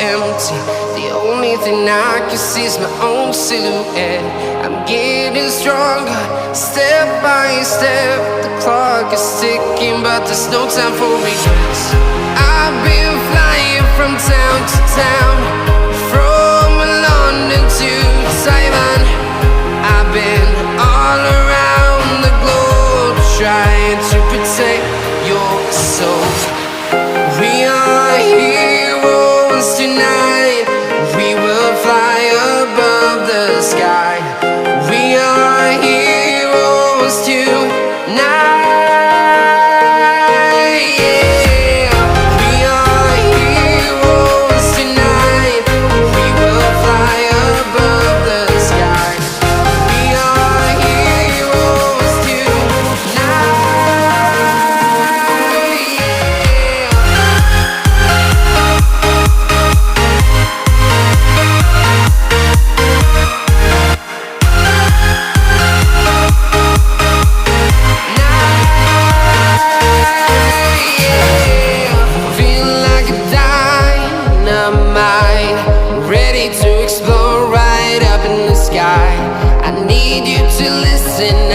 empty. The only thing I can see is my own silhouette. I'm getting stronger, step by step. The clock is ticking, but there's no time for regrets. I've been flying from town to town, from London to Taiwan. I've been all around the globe, trying to protect your soul. We are heroes tonight. We will fly above the sky. We are heroes tonight.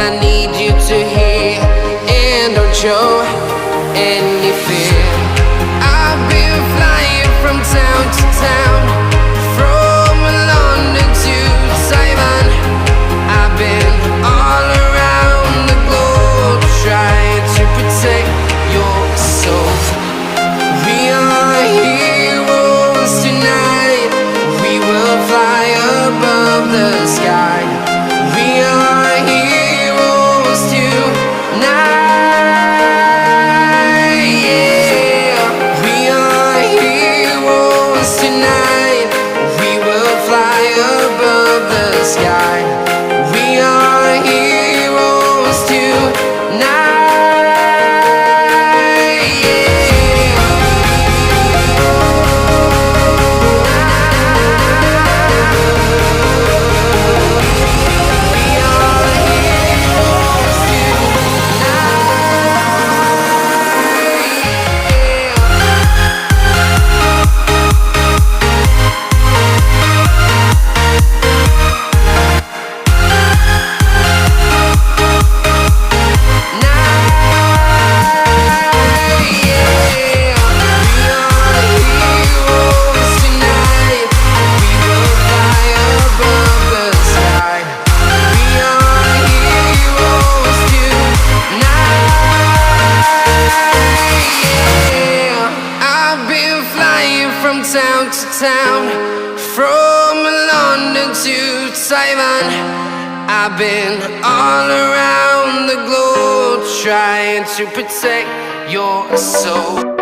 I need you to hear, and don't show any fear. I've been flying from town to town, from London to Taiwan. I've been all around the globe, trying to protect your soul. We are heroes tonight. We will fly above the sky. We are heroes tonight, yeah. We are heroes tonight. We will fly above the sky. We are heroes tonight, yeah. Town to town, from London to Taiwan. I've been all around the globe, trying to protect your soul.